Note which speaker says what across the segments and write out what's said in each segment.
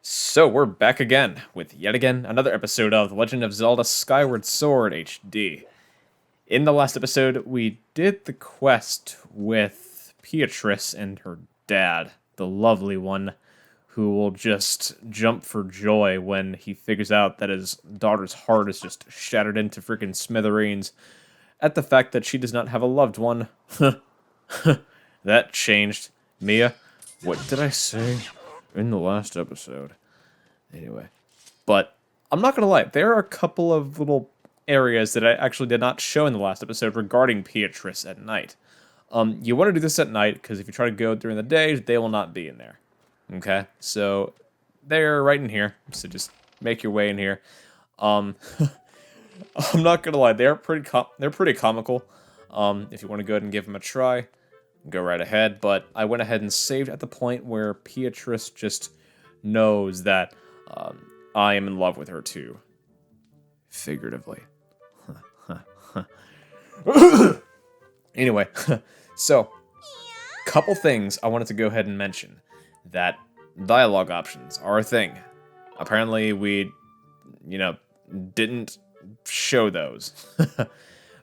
Speaker 1: So we're back again with yet again another episode of The Legend of Zelda Skyward Sword HD. In the last episode, we did the quest with Beatrice and her dad, the lovely one, who will just jump for joy when he figures out that his daughter's heart is just shattered into freaking smithereens at the fact that she does not have a loved one. That changed. Mia, what did I say in the last episode? Anyway, but I'm not gonna lie, there are a couple of little areas that I actually did not show in the last episode regarding Beatrice at night. You want to do this at night, because if you try to go during the day, they will not be in there. Okay, so they're right in here, so just make your way in here. I'm not gonna lie, they're pretty comical. If you want to go ahead and give them a try, go right ahead. But I went ahead and saved at the point where Beatrice just knows that I am in love with her too, figuratively. Anyway, so couple things I wanted to go ahead and mention. That dialogue options are a thing. Apparently we, didn't show those.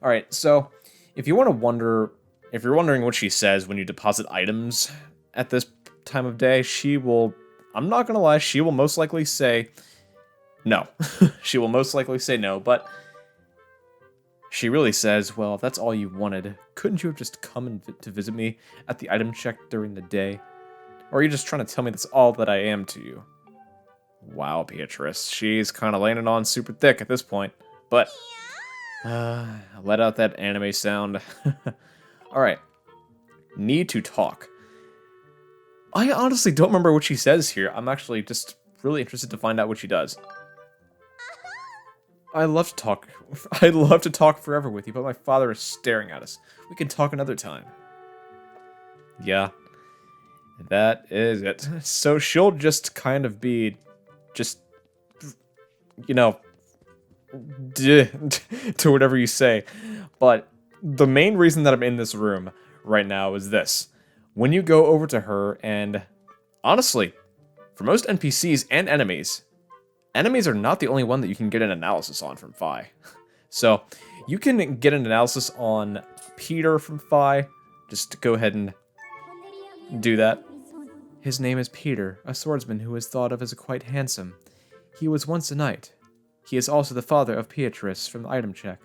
Speaker 1: Alright, so if you're wondering what she says when you deposit items at this time of day, I'm not gonna lie, she will most likely say no. She will most likely say no, but she really says, well, if that's all you wanted, couldn't you have just come to visit me at the item check during the day? Or are you just trying to tell me that's all that I am to you? Wow, Beatrice, she's kind of laying it on super thick at this point, but let out that anime sound. Alright, need to talk. I honestly don't remember what she says here. I'm actually just really interested to find out what she does. I love to talk. I'd love to talk forever with you, but my father is staring at us. We can talk another time. Yeah, that is it. So she'll just kind of be, to whatever you say. But the main reason that I'm in this room right now is this. When you go over to her, and honestly, for most NPCs and enemies are not the only one that you can get an analysis on from Fi. So, you can get an analysis on Peter from Fi. Just go ahead and do that. His name is Peter, a swordsman who is thought of as quite handsome. He was once a knight. He is also the father of Beatrice from Item Check.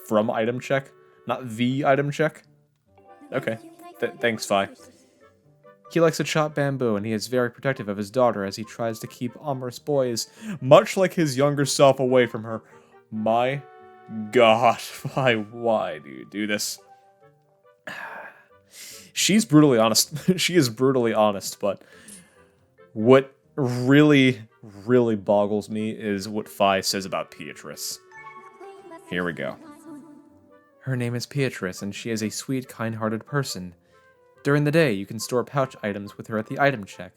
Speaker 1: From Item Check? Not the Item Check? Okay. Thanks, Fi. He likes to chop bamboo, and he is very protective of his daughter as he tries to keep amorous boys, much like his younger self, away from her. My God, why do you do this? She's brutally honest. She is brutally honest, but what really, really boggles me is what Fi says about Beatrice. Here we go. Her name is Beatrice, and she is a sweet, kind-hearted person. During the day, you can store pouch items with her at the item check.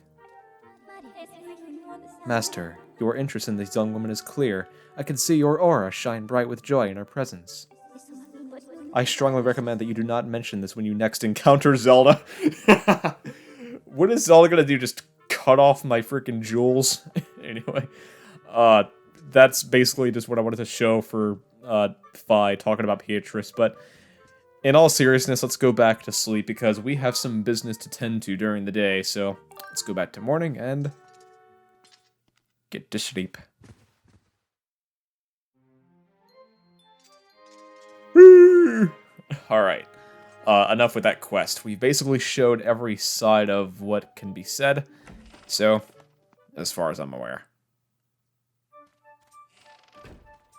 Speaker 1: Master, your interest in this young woman is clear. I can see your aura shine bright with joy in her presence. I strongly recommend that you do not mention this when you next encounter Zelda. What is Zelda gonna do? Just cut off my freaking jewels? Anyway, that's basically just what I wanted to show for Fi talking about Beatrice, but in all seriousness, let's go back to sleep because we have some business to tend to during the day, so let's go back to morning and get to sleep. Alright, enough with that quest. We basically showed every side of what can be said, so, as far as I'm aware.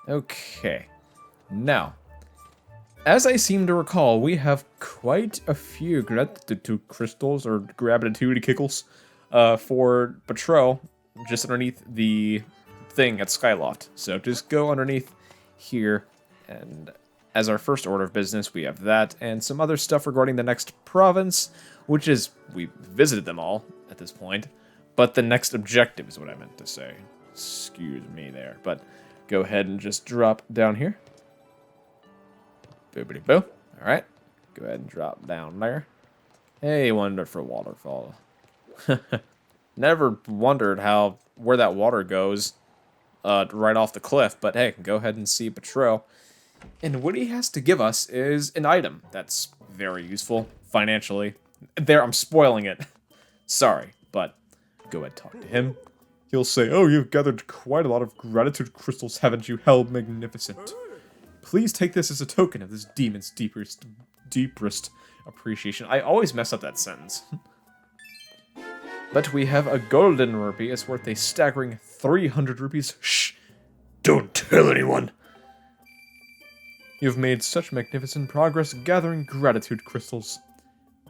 Speaker 1: Okay, now, as I seem to recall, we have quite a few gratitude crystals, or gratitude kickles, for Patrol, just underneath the thing at Skyloft. So just go underneath here, and as our first order of business, we have that, and some other stuff regarding the next province, which is, we visited them all at this point, but the next objective is what I meant to say. Excuse me there, but go ahead and just drop down here. Boopity boo. Alright. Go ahead and drop down there. Hey, wonderful waterfall. Never wondered where that water goes right off the cliff, but hey, go ahead and see Betrot. And what he has to give us is an item that's very useful financially. There, I'm spoiling it. Sorry, but go ahead and talk to him. He'll say, "Oh, you've gathered quite a lot of gratitude crystals, haven't you? How magnificent. Please take this as a token of this demon's deepest appreciation." I always mess up that sentence. But we have a golden rupee. It's worth a staggering 300 rupees. Shh! Don't tell anyone! You've made such magnificent progress gathering gratitude crystals.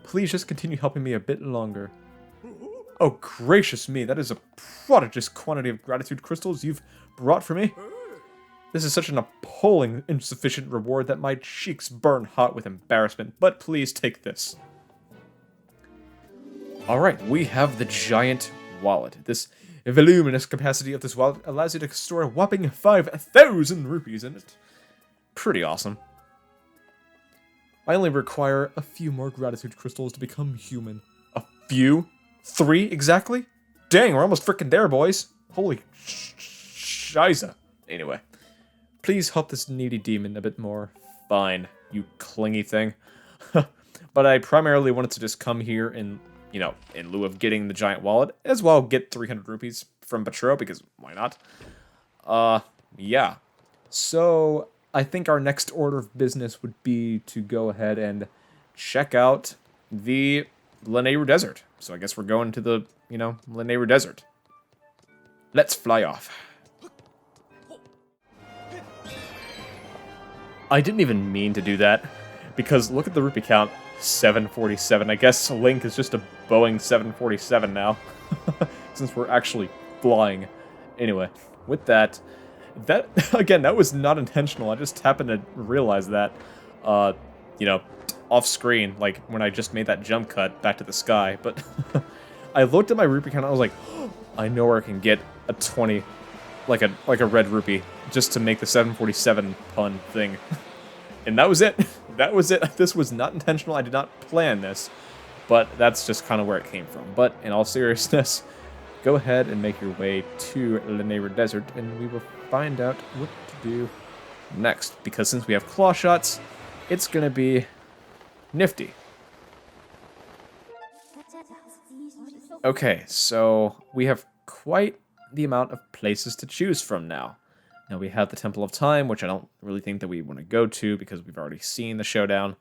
Speaker 1: Please just continue helping me a bit longer. Oh, gracious me, that is a prodigious quantity of gratitude crystals you've brought for me. This is such an appalling insufficient reward that my cheeks burn hot with embarrassment, but please take this. Alright, we have the giant wallet. This voluminous capacity of this wallet allows you to store a whopping 5,000 rupees in it. Pretty awesome. I only require a few more gratitude crystals to become human. A few? 3 exactly? Dang, we're almost frickin' there, boys. Holy shiza. Anyway, please help this needy demon a bit more. Fine, you clingy thing. But I primarily wanted to just come here and, you know, in lieu of getting the giant wallet, as well get 300 rupees from Betrot, because why not? Yeah. So, I think our next order of business would be to go ahead and check out the Lanayru Desert. So I guess we're going to the, you know, Lanayru Desert. Let's fly off. I didn't even mean to do that, because look at the rupee count, 747. I guess Link is just a Boeing 747 now, since we're actually flying. Anyway, with that, again, that was not intentional. I just happened to realize that, you know, off screen, like when I just made that jump cut back to the sky. But I looked at my rupee count and I was like, oh, I know where I can get a 20, like a red rupee, just to make the 747 pun thing. And that was it. That was it. This was not intentional. I did not plan this, but that's just kind of where it came from. But in all seriousness, go ahead and make your way to Lanayru Desert, and we will find out what to do next. Because since we have claw shots, it's going to be nifty. Okay, so we have quite the amount of places to choose from now. Now we have the Temple of Time, which I don't really think that we want to go to because we've already seen the showdown.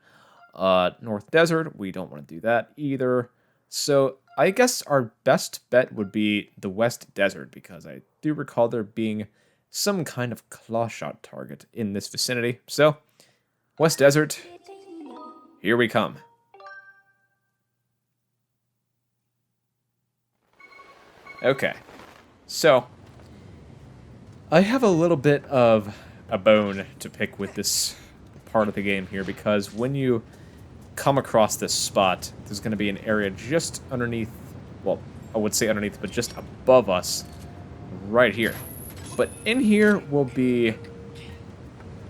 Speaker 1: North Desert, we don't want to do that either. So I guess our best bet would be the West Desert, because I do recall there being some kind of claw shot target in this vicinity. So, West Desert, here we come. Okay, so I have a little bit of a bone to pick with this part of the game here, because when you come across this spot, there's going to be an area just underneath, well, I would say underneath, but just above us, right here. But in here will be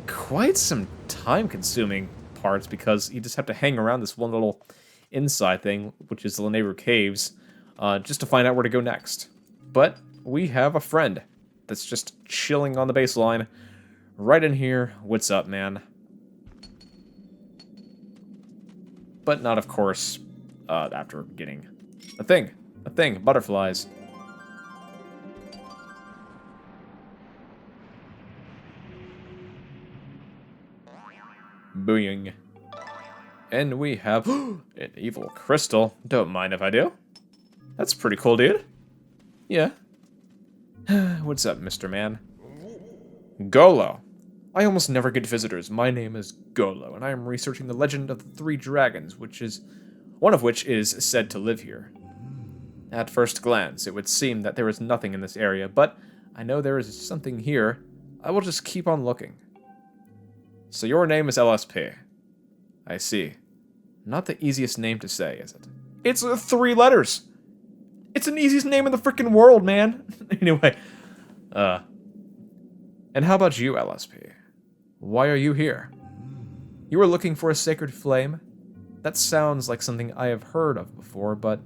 Speaker 1: quite some time-consuming parts, because you just have to hang around this one little inside thing, which is the Lanayru Caves, just to find out where to go next. But we have a friend that's just chilling on the baseline, right in here. What's up, man? But not, of course, after getting a thing, butterflies. Booying. And we have an evil crystal. Don't mind if I do. That's pretty cool, dude. Yeah. What's up, Mr. Man? Golo. I almost never get visitors. My name is Golo, and I am researching the legend of the 3 dragons, one of which is said to live here. At first glance, it would seem that there is nothing in this area, but I know there is something here. I will just keep on looking. So your name is LSP. I see. Not the easiest name to say, is it? It's 3 letters! It's the easiest name in the frickin' world, man! Anyway, and how about you, LSP? Why are you here? You were looking for a sacred flame? That sounds like something I have heard of before, but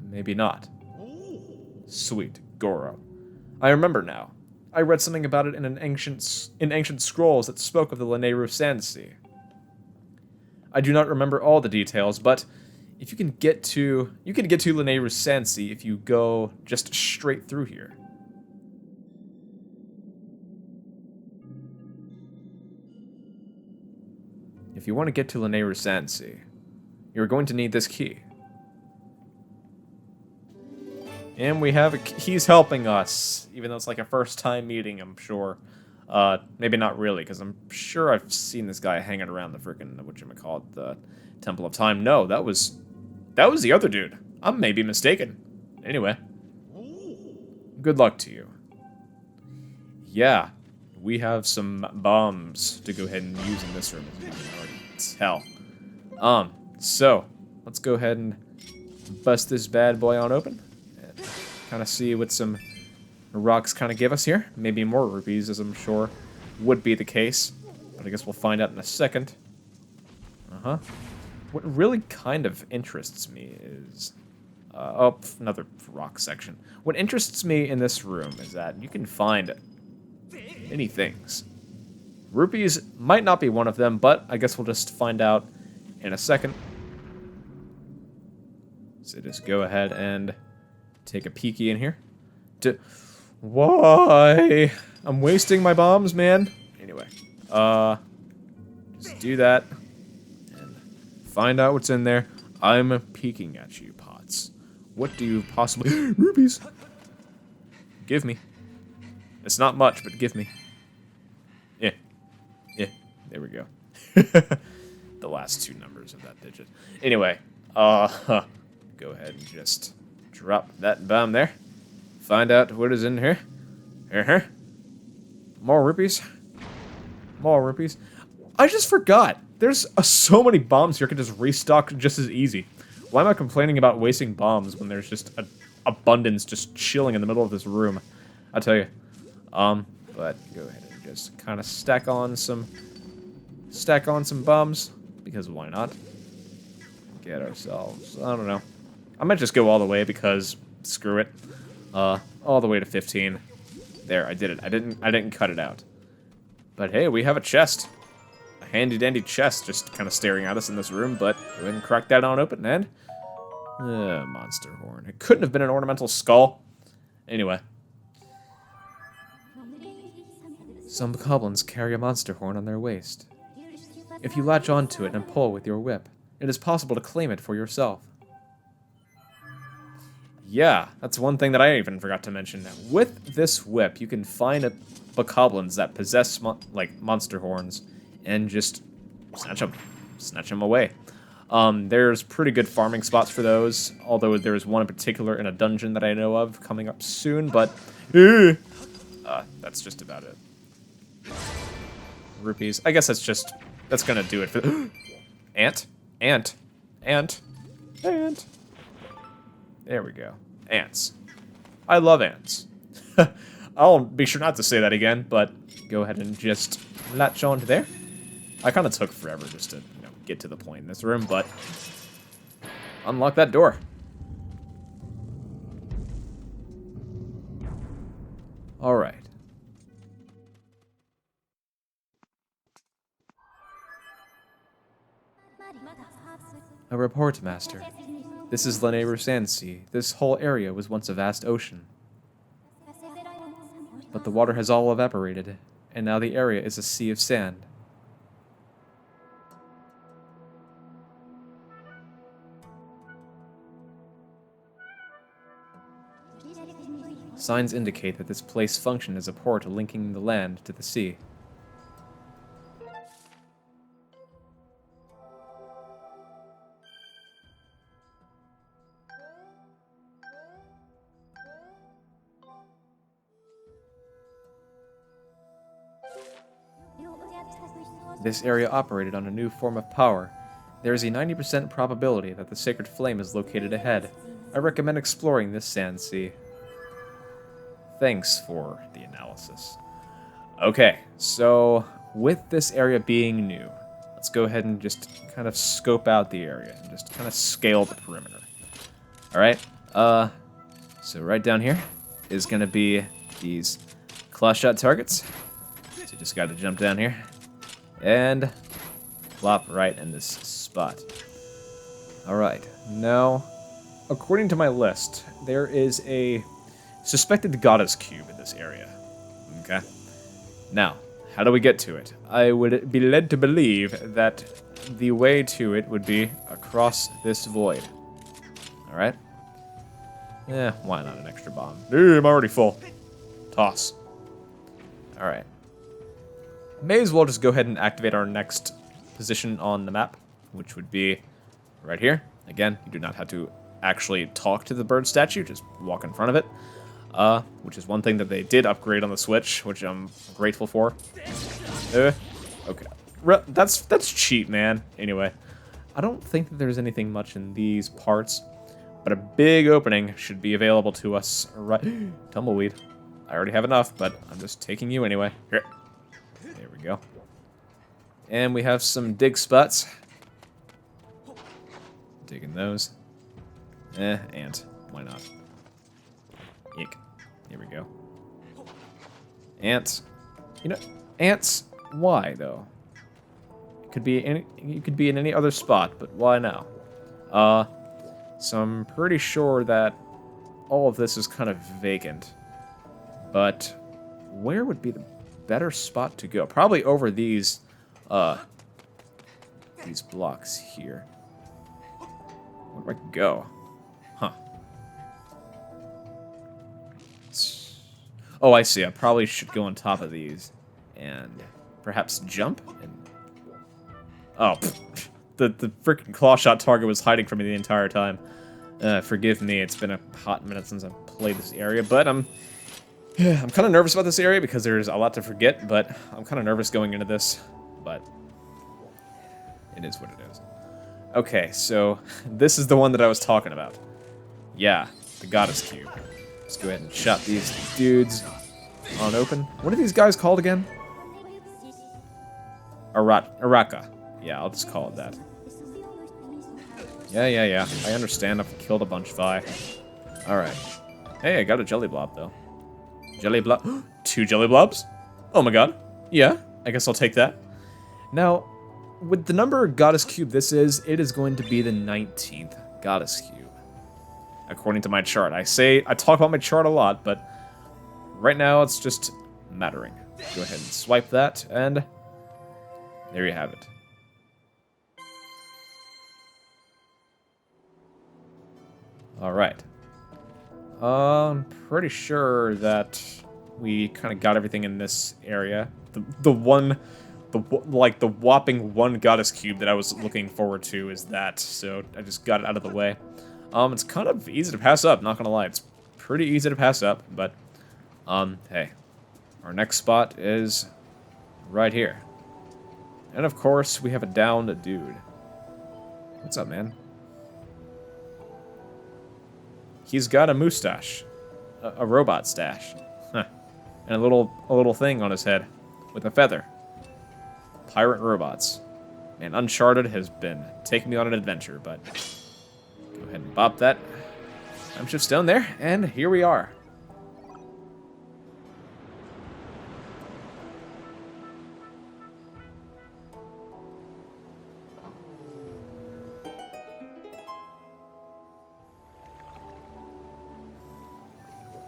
Speaker 1: maybe not. Sweet, Goro. I remember now. I read something about it in ancient scrolls that spoke of the Lanayru Sand Sea. I do not remember all the details, but if you can get to Lanayru Sand Sea if you go just straight through here. If you want to get to Lanayru Sand Sea, you're going to need this key. And we have he's helping us, even though it's like a first time meeting, I'm sure. Maybe not really, because I'm sure I've seen this guy hanging around the freaking, whatchamacallit, the Temple of Time. No, that was the other dude. I'm maybe mistaken. Anyway. Good luck to you. Yeah, we have some bombs to go ahead and use in this room, as you can already tell. So, let's go ahead and bust this bad boy on open. Kind of see what some rocks kind of give us here. Maybe more rupees, as I'm sure would be the case. But I guess we'll find out in a second. What really kind of interests me is... oh, another rock section. What interests me in this room is that you can find many things. Rupees might not be one of them, but I guess we'll just find out in a second. So just go ahead and take a peeky in here. Why? I'm wasting my bombs, man. Anyway, just do that and find out what's in there. I'm peeking at you, Pots. What do you possibly... Rupees! Give me. It's not much, but give me. Yeah. Yeah. There we go. The last two numbers of that digit. Anyway, go ahead and just drop that bomb there. Find out what is in here. More rupees. More rupees. I just forgot. There's so many bombs here. I could just restock just as easy. Why am I complaining about wasting bombs when there's just an abundance just chilling in the middle of this room? I'll tell you. But go ahead and just kind of stack on some bombs, because why not? Get ourselves, I don't know. I might just go all the way because screw it. All the way to 15. There, I did it. I didn't cut it out. But hey, we have a chest. A handy dandy chest just kind of staring at us in this room, but go ahead and crack that on open and monster horn. It couldn't have been an ornamental skull. Anyway. Some goblins carry a monster horn on their waist. If you latch onto it and pull with your whip, it is possible to claim it for yourself. Yeah, that's one thing that I even forgot to mention. With this whip, you can find bokoblins that possess monster horns and just snatch them away. There's pretty good farming spots for those, although there's one in particular in a dungeon that I know of coming up soon, but that's just about it. Rupees. I guess that's gonna do it for Ant. There we go. Ants. I love ants. I'll be sure not to say that again, but go ahead and just latch on to there. I kind of took forever just to, get to the point in this room, but unlock that door. All right. A report, Master. This is Lanayru Sand Sea. This whole area was once a vast ocean. But the water has all evaporated, and now the area is a sea of sand. Signs indicate that this place functioned as a port linking the land to the sea. This area operated on a new form of power. There is a 90% probability that the sacred flame is located ahead. I recommend exploring this sand sea. Thanks for the analysis. Okay, so with this area being new, let's go ahead and just kind of scope out the area and just kind of scale the perimeter. Alright, So right down here is going to be these claw shot targets. So you just got to jump down here and plop right in this spot. All right, now, according to my list, there is a suspected goddess cube in this area. Okay. Now, how do we get to it? I would be led to believe that the way to it would be across this void. All right. Why not an extra bomb? I'm already full. Toss. All right. May as well just go ahead and activate our next position on the map, which would be right here. Again, you do not have to actually talk to the bird statue, just walk in front of it. Which is one thing that they did upgrade on the Switch, which I'm grateful for. Okay. That's cheap, man. Anyway, I don't think that there's anything much in these parts, but a big opening should be available to us. Right. Tumbleweed. I already have enough, but I'm just taking you anyway. Here. There we go. And we have some dig spots. Digging those. Ant. Why not? Eek. Here we go. Ants. You know, ants. Why though? It could be any. You could be in any other spot, but why now? So I'm pretty sure that all of this is kind of vacant. But where would be the better spot to go? Probably over these blocks here. Where do I go? Huh. Oh, I see. I probably should go on top of these and perhaps jump. And oh, the freaking claw shot target was hiding from me the entire time. Forgive me. It's been a hot minute since I've played this area, but I'm kind of nervous about this area because there's a lot to forget. But I'm kind of nervous going into this, but it is what it is. Okay, so this is the one that I was talking about. Yeah, the goddess cube. Let's go ahead and chop these dudes on open. What are these guys called again? Araka. Yeah, I'll just call it that. Yeah. I understand. I've killed a bunch of Vi. Alright. Hey, I got a jelly blob, though. Jelly blob. 2 jelly blobs? Oh my god. Yeah, I guess I'll take that. Now, with the number goddess cube this is, it is going to be the 19th goddess cube. According to my chart. I talk about my chart a lot, but right now it's just mattering. Go ahead and swipe that, and there you have it. Alright. I'm pretty sure that we kind of got everything in this area. The whopping one goddess cube that I was looking forward to is that, so I just got it out of the way. It's kind of easy to pass up, not gonna lie. It's pretty easy to pass up, but, hey. Our next spot is right here. And of course, we have a downed dude. What's up, man? He's got a mustache. A robot stash. Huh. And a little thing on his head with a feather. Pirate robots. And Uncharted has been taking me on an adventure, but go ahead and bop that Timeshift Stone there, and here we are.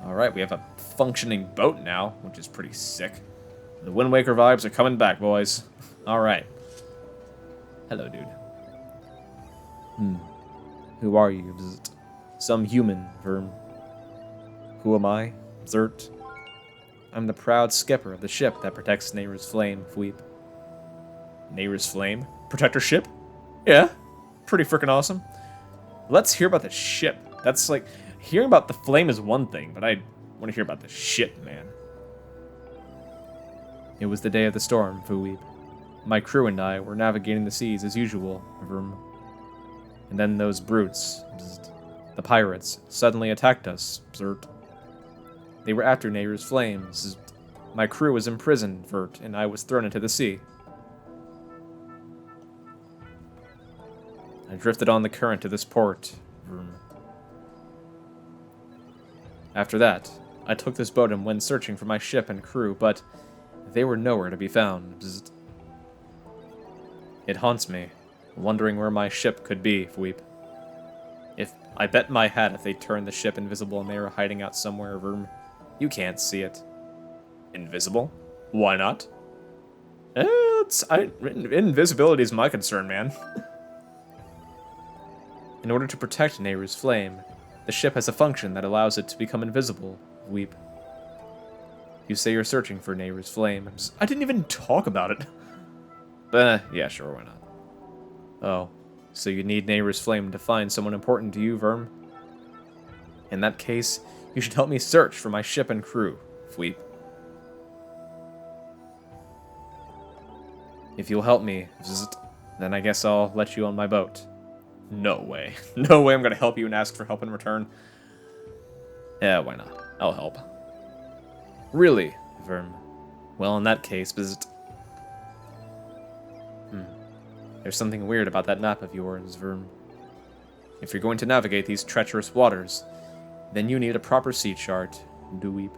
Speaker 1: Alright, we have a functioning boat now, which is pretty sick. The Wind Waker vibes are coming back, boys. Alright. Hello, dude. Who are you? Bzzt. Some human, Verm. Who am I? Zert. I'm the proud skipper of the ship that protects Lanayru's flame, Fweep. Lanayru's flame? Protector ship? Yeah. Pretty freaking awesome. Let's hear about the ship. That's like... Hearing about the flame is one thing, but I want to hear about the ship, man. It was the day of the storm, Fweep. My crew and I were navigating the seas as usual, Verm. And then those brutes, bzzt, the pirates, suddenly attacked us, Zert. They were after Lanayru's flames. My crew was imprisoned, Vert, and I was thrown into the sea. I drifted on the current to this port, Verm. After that, I took this boat and went searching for my ship and crew, but they were nowhere to be found. Bzzzt. It haunts me, wondering where my ship could be, Fweep. If I bet my hat if they turned the ship invisible and they were hiding out somewhere, Vroom. You can't see it. Invisible? Why not? Invisibility is my concern, man. In order to protect Nayru's flame, the ship has a function that allows it to become invisible, Weep. You say you're searching for Nayru's flame. I didn't even talk about it. But, yeah, sure, why not? Oh, so you need Nayru's flame to find someone important to you, Verm? In that case, you should help me search for my ship and crew, Fweep. If you'll help me, then I guess I'll let you on my boat. No way. No way I'm gonna help you and ask for help in return. Yeah, why not? I'll help. Really, Verm? Well, in that case, There's something weird about that map of yours, Verm. If you're going to navigate these treacherous waters, then you need a proper sea chart, Dweep.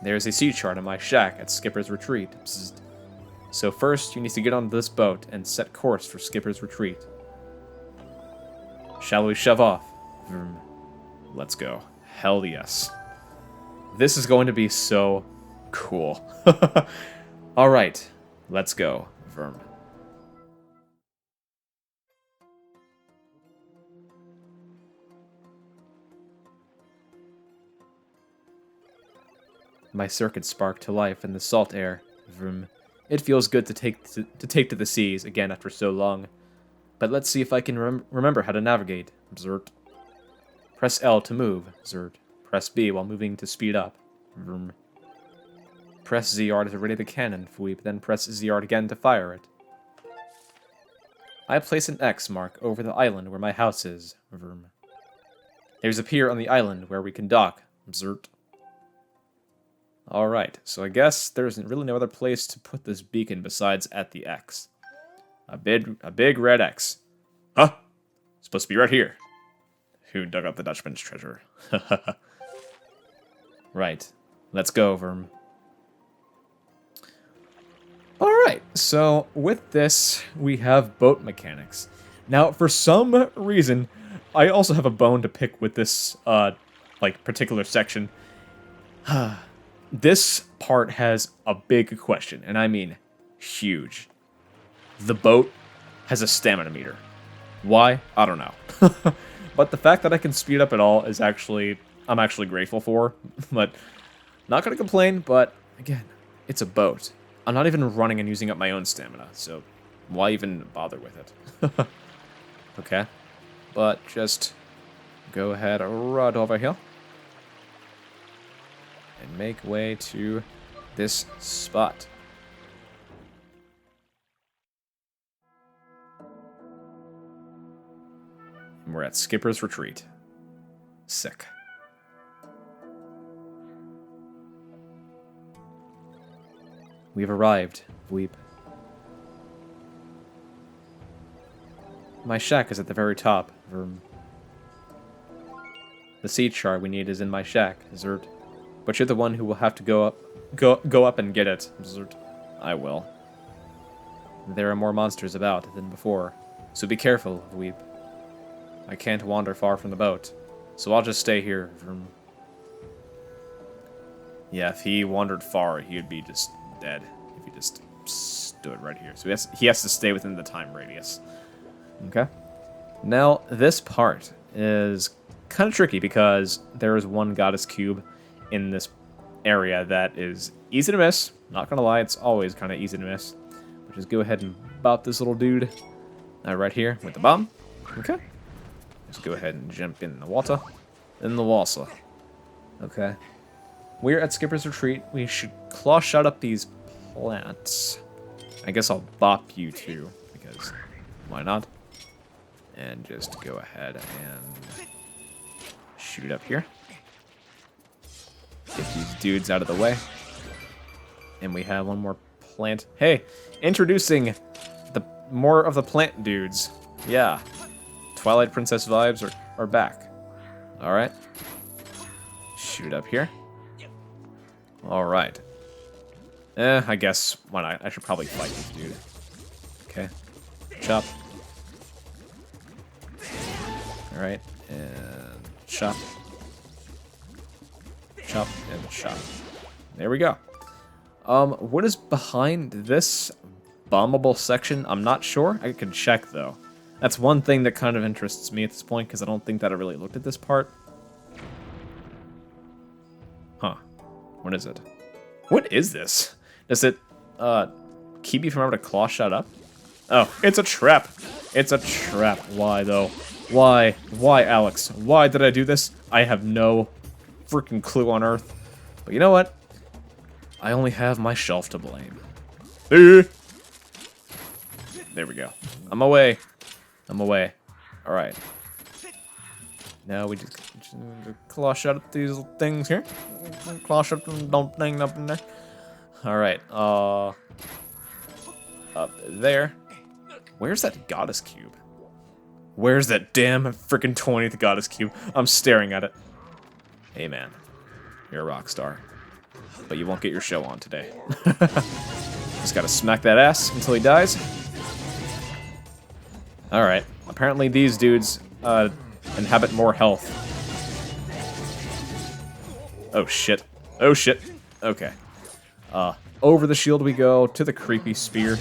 Speaker 1: There's a sea chart on my shack at Skipper's Retreat. So first, you need to get on this boat and set course for Skipper's Retreat. Shall we shove off? Vroom. Let's go. Hell yes. This is going to be so cool. Alright, let's go, Vroom. My circuits spark to life in the salt air. Vroom. It feels good to take to the seas again after so long. But let's see if I can remember how to navigate. Zert. Press L to move. Zert. Press B while moving to speed up. Vroom. Press ZR to ready the cannon, Fweep, then press ZR again to fire it. I place an X mark over the island where my house is. Vroom. There's a pier on the island where we can dock. Zert. Alright, so I guess there's really no other place to put this beacon besides at the X. A big red X. Huh? It's supposed to be right here. Who dug up the Dutchman's treasure? Right. Let's go, Verm. Alright, so with this, we have boat mechanics. Now, for some reason, I also have a bone to pick with this, particular section. This part has a big question, and I mean huge. The boat has a stamina meter. Why? I don't know. But the fact that I can speed up at all is I'm actually grateful for. But not gonna complain, but again, it's a boat. I'm not even running and using up my own stamina, so why even bother with it? Okay. But just go ahead right over here. And make way to this spot. And we're at Skipper's Retreat. Sick. We've arrived, Weep. My shack is at the very top, Verm. The sea chart we need is in my shack, Zert. But you're the one who will have to go up and get it, Zert. I will. There are more monsters about than before, so be careful, Weep. I can't wander far from the boat, so I'll just stay here. Yeah, if he wandered far, he would be just dead if he just stood right here. So he has to stay within the time radius. Okay. Now, this part is kind of tricky because there is one goddess cube in this area that is easy to miss. Not gonna lie, it's always kind of easy to miss. But just go ahead and bop this little dude right here with the bomb. Okay. Just go ahead and jump in the water. In the water. Okay. We're at Skipper's Retreat. We should claw shot up these plants. I guess I'll bop you too, because why not? And just go ahead and shoot up here. Get these dudes out of the way. And we have one more plant. Hey, introducing more of the plant dudes. Yeah. Twilight Princess vibes are back. Alright. Shoot up here. Alright. I guess, why not? I should probably fight this dude. Okay. Chop. Alright, and chop. Chop, and chop. There we go. What is behind this bombable section? I'm not sure. I can check, though. That's one thing that kind of interests me at this point, because I don't think that I really looked at this part. Huh. What is it? What is this? Does it, keep you from having to claw shot up? Oh, it's a trap! It's a trap. Why, though? Why? Why, Alex? Why did I do this? I have no freaking clue on Earth. But you know what? I only have myself to blame. There we go. I'm away. I'm away. Alright. Now we just claw shot at these little things here. Claw shot them, don't thing up in there. Alright, up there. Where's that goddess cube? Where's that damn freaking 20th goddess cube? I'm staring at it. Hey man, you're a rock star. But you won't get your show on today. Just gotta smack that ass until he dies. Alright, apparently these dudes inhabit more health. Oh shit. Oh shit. Okay. Over the shield we go, to the creepy spear.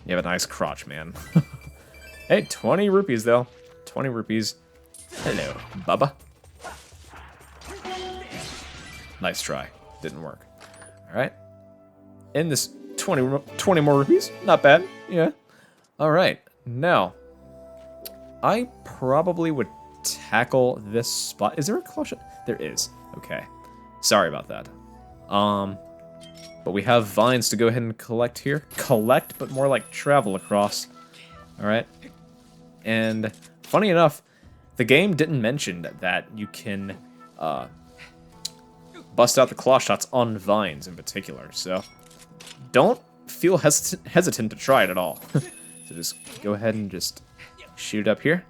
Speaker 1: You have a nice crotch, man. Hey, 20 rupees, though. 20 rupees. Hello, Bubba. Nice try. Didn't work. Alright. In this 20 more rupees. Not bad. Yeah. Alright. Now, I probably would tackle this spot. Is there a claw shot? There is. Okay. Sorry about that. But we have vines to go ahead and collect here. Collect, but more like travel across. Alright. And funny enough, the game didn't mention that you can bust out the claw shots on vines in particular. So don't feel hesitant to try it at all. So just go ahead and just shoot up here.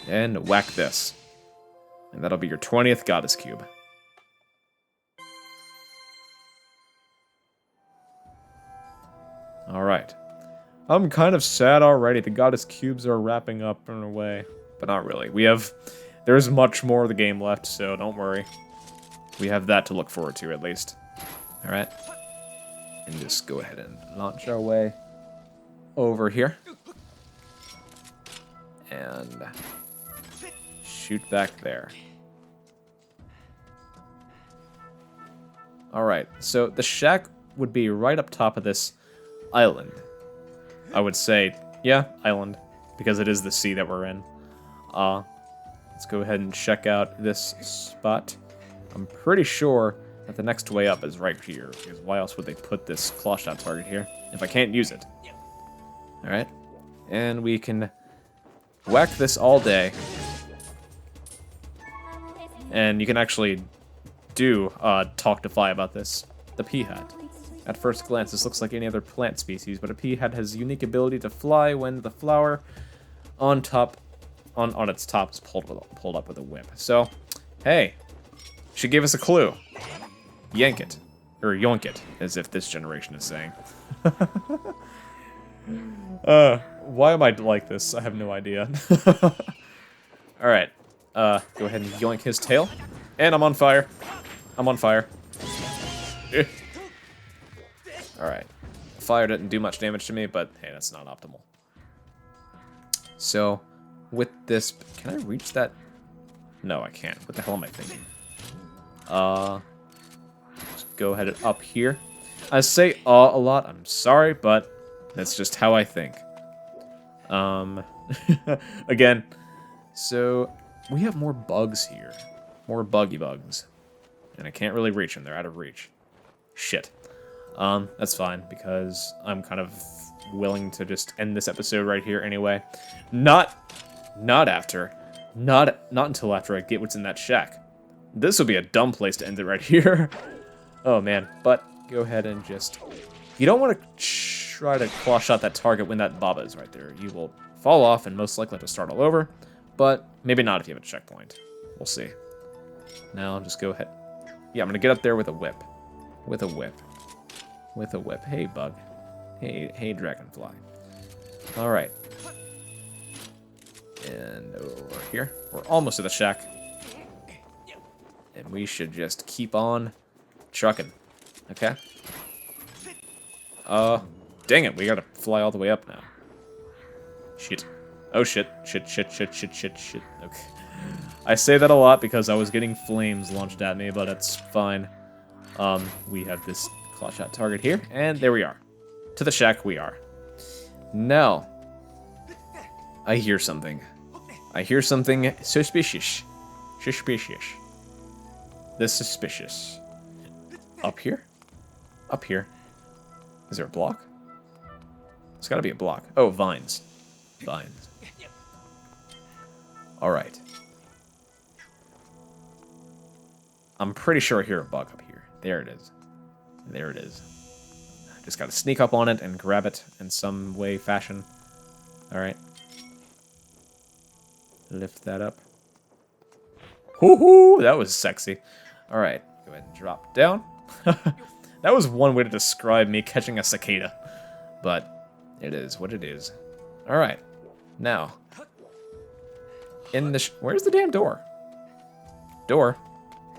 Speaker 1: And whack this. And that'll be your 20th goddess cube. Alright. I'm kind of sad already. The goddess cubes are wrapping up in a way. But not really. There's much more of the game left, so don't worry. We have that to look forward to, at least. Alright. And just go ahead and launch our way over here. And shoot back there. Alright, so the shack would be right up top of this island. I would say, yeah, island, because it is the sea that we're in. Let's go ahead and check out this spot. I'm pretty sure that the next way up is right here, because why else would they put this claw shot target here if I can't use it? Alright, and we can whack this all day. And you can actually do talk to Fi about this. The peahat. At first glance, this looks like any other plant species, but a peahat has a unique ability to fly when the flower on its top is pulled up with a whip. So, hey, she gave us a clue. Yank it. Or yoink it, as if this generation is saying. Why am I like this? I have no idea. Alright. Go ahead and yoink his tail. And I'm on fire. I'm on fire. Alright. Fire didn't do much damage to me, but hey, that's not optimal. So, with this... Can I reach that? No, I can't. What the hell am I thinking? Just go ahead and up here. I say a lot. I'm sorry, but that's just how I think. Again, so we have more bugs here. More buggy bugs. And I can't really reach them. They're out of reach. Shit. That's fine, because I'm kind of willing to just end this episode right here anyway. Not until after I get what's in that shack. This would be a dumb place to end it right here. Oh man, but go ahead and just... You don't want to try to claw shot that target when that baba is right there. You will fall off and most likely have to start all over. but maybe not if you have a checkpoint. We'll see. Now, just go ahead. Yeah, I'm going to get up there with a whip. With a whip. With a whip. Hey, bug. Hey, dragonfly. Alright. And over here. We're almost to the shack. And we should just keep on trucking. Okay? Dang it, we gotta fly all the way up now. Shit. Oh shit. Shit. Okay. I say that a lot because I was getting flames launched at me, but it's fine. We have this claw shot target here, and there we are. To the shack we are. Now, I hear something. I hear something suspicious. Suspicious. This suspicious. Up here? Up here. Is there a block? There's gotta be a block. Oh, vines. Vines. Alright. I'm pretty sure I hear a bug up here. There it is. There it is. Just gotta sneak up on it and grab it in some way, fashion. Alright. Lift that up. Hoo-hoo! That was sexy. Alright, go ahead and drop down. That was one way to describe me catching a cicada. But it is what it is. Alright. Now. In the where's the damn door? Door?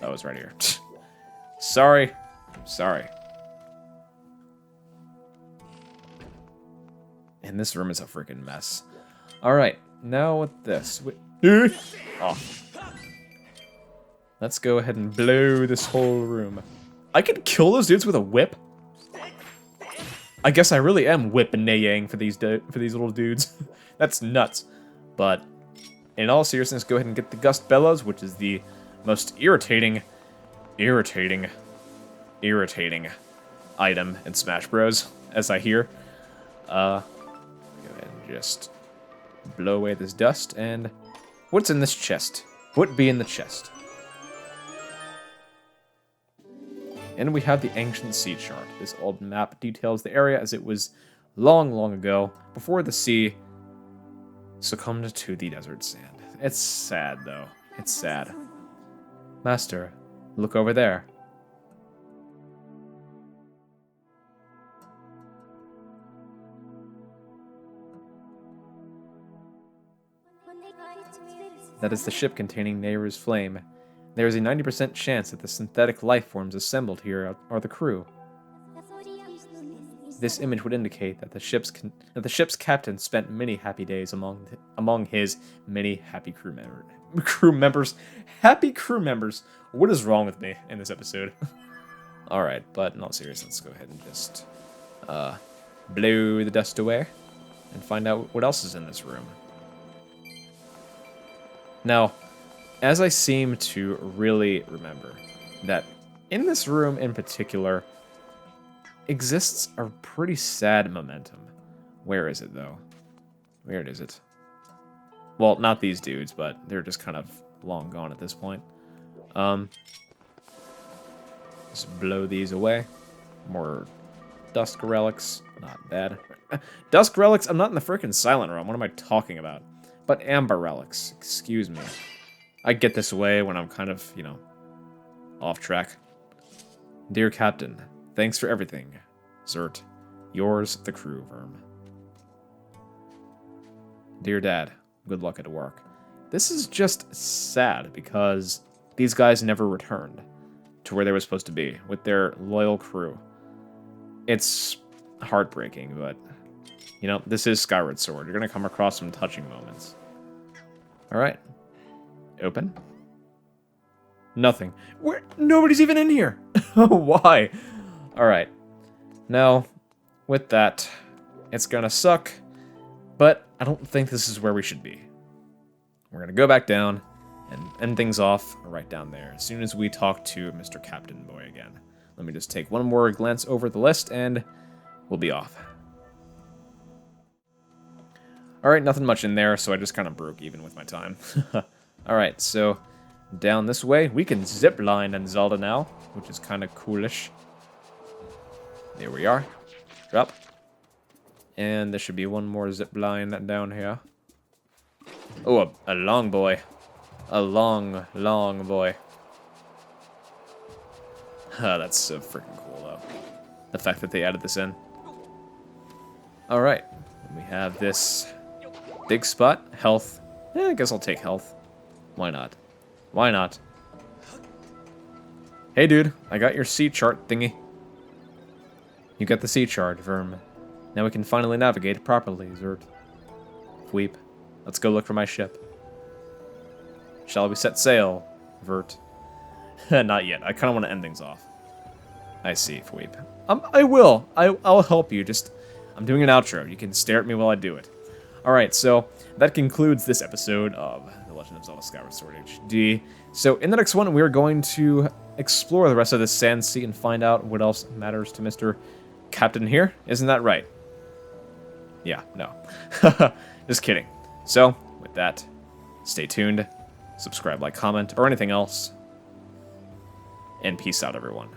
Speaker 1: Oh, it's right here. Sorry. Sorry. And this room is a freaking mess. Alright, now with this. Oh. Let's go ahead and blow this whole room. I could kill those dudes with a whip? I guess I really am whip-naying for these little dudes. That's nuts. But in all seriousness, go ahead and get the Gust Bellows, which is the most irritating item in Smash Bros, as I hear. Go ahead and just blow away this dust, and what's in this chest? What be in the chest? And we have the Ancient Sea Chart. This old map details the area as it was long, long ago, before the sea succumbed to the desert sand. It's sad, though. It's sad. Master, look over there. That is the ship containing Nayru's flame. There is a 90% chance that the synthetic life forms assembled here are the crew. This image would indicate that the ship's captain spent many happy days among his many happy crew members. Happy crew members. What is wrong with me in this episode? All right, but in all seriousness, let's go ahead and just blow the dust away and find out what else is in this room. Now, as I seem to really remember, that in this room in particular exists a pretty sad momentum. Where is it, though? Where is it? Well, not these dudes, but they're just kind of long gone at this point. Just blow these away. More Dusk Relics. Not bad. Dusk Relics? I'm not in the frickin' Silent Realm. What am I talking about? But Amber Relics. Excuse me. I get this way when I'm kind of, you know, off track. Dear Captain, thanks for everything. Zert, yours, the crew worm. Dear Dad, good luck at work. This is just sad because these guys never returned to where they were supposed to be with their loyal crew. It's heartbreaking, but, you know, this is Skyward Sword. You're going to come across some touching moments. Alright. Open. Nothing. Nobody's even in here. Why? Alright. Now, with that, it's gonna suck, but I don't think this is where we should be. We're gonna go back down and end things off right down there as soon as we talk to Mr. Captain Boy again. Let me just take one more glance over the list and we'll be off. Alright, nothing much in there, so I just kind of broke even with my time. Alright, so down this way, we can zip line in Zelda now, which is kind of coolish. There we are. Drop. And there should be one more zip line down here. Oh, a long boy. A long, long boy. That's so freaking cool, though. The fact that they added this in. Alright. We have this big spot. Health. I guess I'll take health. Why not? Why not? Hey, dude. I got your sea chart thingy. You got the sea chart, Verm. Now we can finally navigate properly, Zerd. Fweep. Let's go look for my ship. Shall we set sail, Vert? Not yet. I kind of want to end things off. I see, Fweep. I will. I'll help you. Just, I'm doing an outro. You can stare at me while I do it. Alright, so that concludes this episode of The Legend of Zelda Skyward Sword HD. So in the next one, we're going to explore the rest of this Sand Sea and find out what else matters to Mr. Captain here. Isn't that right? Yeah, no. Just kidding. So, with that, stay tuned, subscribe, like, comment, or anything else, and peace out, everyone.